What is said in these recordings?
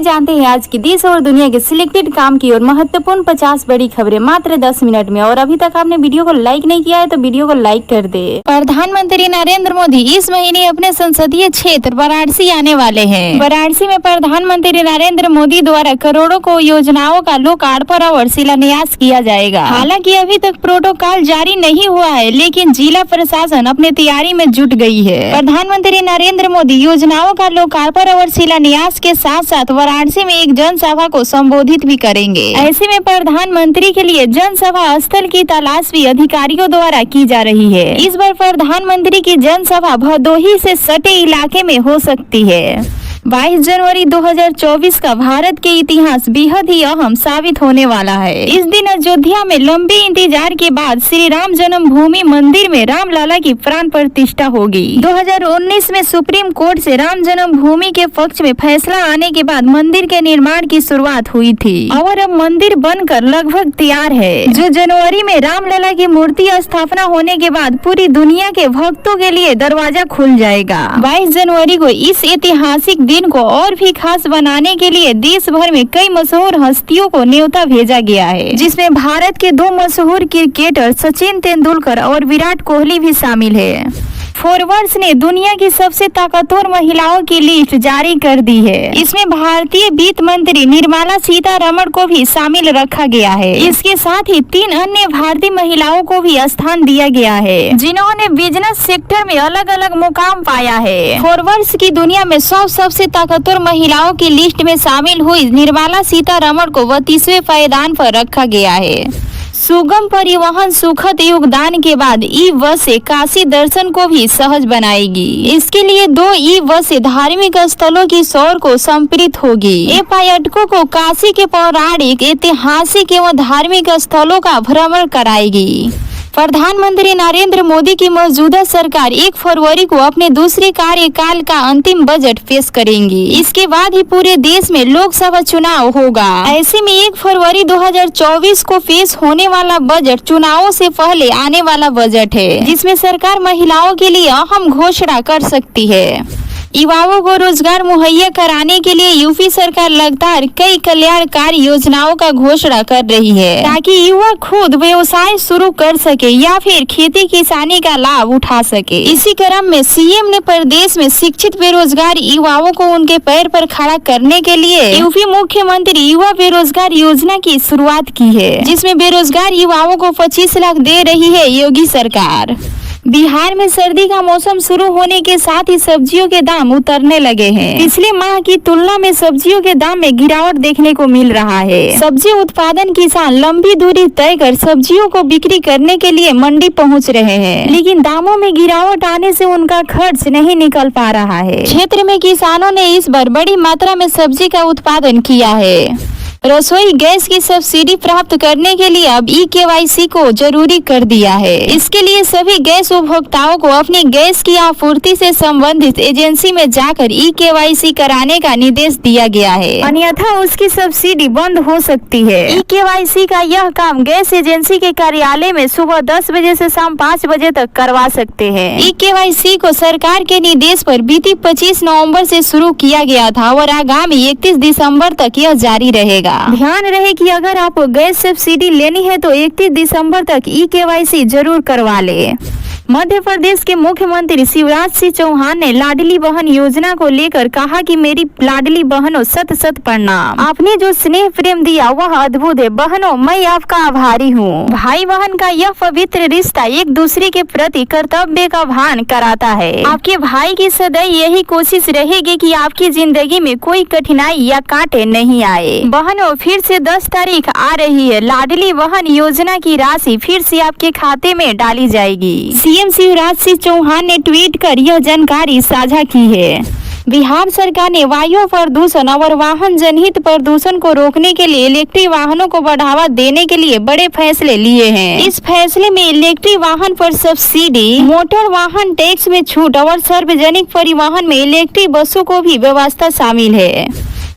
जानते हैं आज की देश और दुनिया के सिलेक्टेड काम की और महत्वपूर्ण 50 बड़ी खबरें मात्र 10 मिनट में। और अभी तक आपने वीडियो को लाइक नहीं किया है तो वीडियो को लाइक कर दे। प्रधानमंत्री नरेंद्र मोदी इस महीने अपने संसदीय क्षेत्र वाराणसी आने वाले हैं। वाराणसी में प्रधानमंत्री नरेंद्र मोदी द्वारा करोड़ों को योजनाओं का लोकार्पण और शिलान्यास किया जाएगा। हालांकि अभी तक प्रोटोकॉल जारी नहीं हुआ है, लेकिन जिला प्रशासन अपने तैयारी में जुट गई है। प्रधानमंत्री नरेंद्र मोदी योजनाओं का लोकार्पण और शिलान्यास के साथ साथ वाराणसी में एक जनसभा को संबोधित भी करेंगे। ऐसे में प्रधानमंत्री के लिए जनसभा स्थल की तलाश भी अधिकारियों द्वारा की जा रही है। इस बार प्रधानमंत्री की जनसभा भदोही से सटे इलाके में हो सकती है। 22 जनवरी 2024 का भारत के इतिहास बेहद ही अहम साबित होने वाला है। इस दिन अयोध्या में लंबे इंतजार के बाद श्री राम जन्मभूमि मंदिर में रामलला की प्राण प्रतिष्ठा होगी। 2019 में सुप्रीम कोर्ट से राम जन्मभूमि के पक्ष में फैसला आने के बाद मंदिर के निर्माण की शुरुआत हुई थी और अब मंदिर बनकर लगभग तैयार है, जो जनवरी में रामलला की मूर्ति स्थापना होने के बाद पूरी दुनिया के भक्तों के लिए दरवाजा खुल जाएगा। 22 जनवरी को इस ऐतिहासिक दिन को और भी खास बनाने के लिए देश भर में कई मशहूर हस्तियों को न्योता भेजा गया है, जिसमें भारत के 2 मशहूर क्रिकेटर सचिन तेंदुलकर और विराट कोहली भी शामिल है। फोर्ब्स ने दुनिया की सबसे ताकतवर महिलाओं की लिस्ट जारी कर दी है। इसमें भारतीय वित्त मंत्री निर्मला सीतारमण को भी शामिल रखा गया है। इसके साथ ही 3 अन्य भारतीय महिलाओं को भी स्थान दिया गया है, जिन्होंने बिजनेस सेक्टर में अलग अलग मुकाम पाया है। फोर्ब्स की दुनिया में 100 सबसे ताकतवर महिलाओं की लिस्ट में शामिल हुई निर्मला सीतारमण को 32वें पायदान पर रखा गया है। सुगम परिवहन सुखद योगदान के बाद ई बसें काशी दर्शन को भी सहज बनाएगी। इसके लिए 2 ई बसें धार्मिक स्थलों की सौर को समर्पित होगी। ये पर्यटकों को काशी के पौराणिक, ऐतिहासिक एवं धार्मिक स्थलों का भ्रमण कराएगी। प्रधानमंत्री नरेंद्र मोदी की मौजूदा सरकार 1 फरवरी को अपने दूसरे कार्यकाल का अंतिम बजट पेश करेंगी। इसके बाद ही पूरे देश में लोकसभा चुनाव होगा। ऐसे में 1 फरवरी 2024 को पेश होने वाला बजट चुनावों से पहले आने वाला बजट है, जिसमें सरकार महिलाओं के लिए अहम घोषणा कर सकती है। युवाओं को रोजगार मुहैया कराने के लिए यूपी सरकार लगातार कई कल्याणकारी योजनाओं का घोषणा कर रही है, ताकि युवा खुद व्यवसाय शुरू कर सके या फिर खेती किसानी का लाभ उठा सके। इसी क्रम में सीएम ने प्रदेश में शिक्षित बेरोजगार युवाओं को उनके पैर पर खड़ा करने के लिए यूपी मुख्यमंत्री युवा बेरोजगार योजना की शुरुआत की है, जिसमें बेरोजगार युवाओं को 25 लाख दे रही है योगी सरकार। बिहार में सर्दी का मौसम शुरू होने के साथ ही सब्जियों के दाम उतरने लगे हैं। पिछले माह की तुलना में सब्जियों के दाम में गिरावट देखने को मिल रहा है। सब्जी उत्पादन किसान लंबी दूरी तय कर सब्जियों को बिक्री करने के लिए मंडी पहुंच रहे हैं, लेकिन दामों में गिरावट आने से उनका खर्च नहीं निकल पा रहा है। क्षेत्र में किसानों ने इस बार बड़ी मात्रा में सब्जी का उत्पादन किया है। रसोई गैस की सब्सिडी प्राप्त करने के लिए अब ई-KYC को जरूरी कर दिया है। इसके लिए सभी गैस उपभोक्ताओं को अपनी गैस की आपूर्ति से संबंधित एजेंसी में जाकर ई-KYC कराने का निर्देश दिया गया है, अन्यथा उसकी सब्सिडी बंद हो सकती है। ई-KYC का यह काम गैस एजेंसी के कार्यालय में सुबह 10 बजे से शाम 5 बजे तक करवा सकते हैं। ई-KYC को सरकार के निर्देश पर बीती 25 नवम्बर से शुरू किया गया था और आगामी 31 दिसम्बर तक यह जारी रहेगा। ध्यान रहे कि अगर आपको गैस सब्सिडी लेनी है तो 31 दिसंबर तक ई-KYC जरूर करवा ले। मध्य प्रदेश के मुख्यमंत्री शिवराज सिंह चौहान ने लाडली बहन योजना को लेकर कहा कि मेरी लाडली बहनों शत शत प्रणाम। आपने जो स्नेह प्रेम दिया वह अद्भुत है। बहनों, मैं आपका आभारी हूँ। भाई बहन का यह पवित्र रिश्ता एक दूसरे के प्रति कर्तव्य का भान कराता है। आपके भाई की सदैव यही कोशिश रहेगी कि आपकी जिंदगी में कोई कठिनाई या कांटे नहीं आए। बहनों, फिर से 10 तारीख आ रही है। लाडली बहन योजना की राशि फिर से आपके खाते में डाली जाएगी। सीएम शिवराज सिंह चौहान ने ट्वीट कर यह जानकारी साझा की है। बिहार सरकार ने वायु प्रदूषण और वाहन जनित प्रदूषण को रोकने के लिए इलेक्ट्रिक वाहनों को बढ़ावा देने के लिए बड़े फैसले लिए हैं। इस फैसले में इलेक्ट्रिक वाहन पर सब्सिडी, मोटर वाहन टैक्स में छूट और सार्वजनिक परिवहन में इलेक्ट्रिक बसों को भी व्यवस्था शामिल है।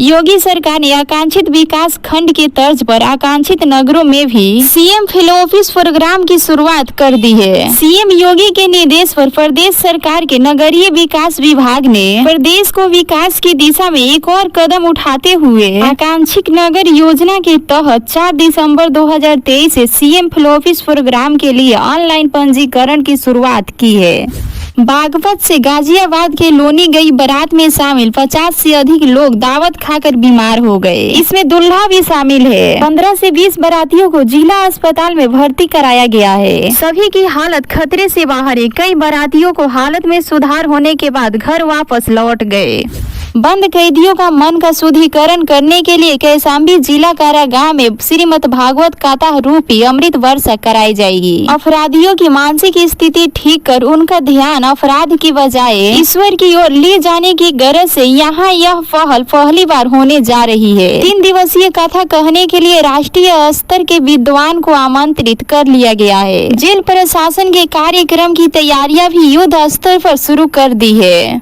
योगी सरकार ने आकांक्षित विकास खंड के तर्ज पर आकांक्षित नगरों में भी सीएम फेलो ऑफिस प्रोग्राम की शुरुआत कर दी है। सीएम योगी के निर्देश पर प्रदेश सरकार के नगरीय विकास विभाग ने प्रदेश को विकास की दिशा में एक और कदम उठाते हुए आकांक्षित नगर योजना के तहत 4 दिसंबर 2023 से सीएम फेलो ऑफिस प्रोग्राम के लिए ऑनलाइन पंजीकरण की शुरुआत की है। बागपत से गाजियाबाद के लोनी गई बारात में शामिल 50 से अधिक लोग दावत खाकर बीमार हो गए। इसमें दूल्हा भी शामिल है। 15 से 20 बारातियों को जिला अस्पताल में भर्ती कराया गया है। सभी की हालत खतरे से बाहर है। कई बारातियों को हालत में सुधार होने के बाद घर वापस लौट गए। बंद कैदियों का मन का शुद्धिकरण करने के लिए कौशाम्बी जिला कारागाह में श्रीमद भागवत कथा रूपी अमृत वर्षा कराई जाएगी। अपराधियों की मानसिक स्थिति ठीक कर उनका ध्यान अपराध की बजाय ईश्वर की ओर ले जाने की गरज से यहाँ यह पहल पहली बार होने जा रही है। 3 दिवसीय कथा कहने के लिए राष्ट्रीय स्तर के विद्वान को आमंत्रित कर लिया गया है। जेल प्रशासन के कार्यक्रम की तैयारियां भी युद्ध स्तर पर शुरू कर दी है।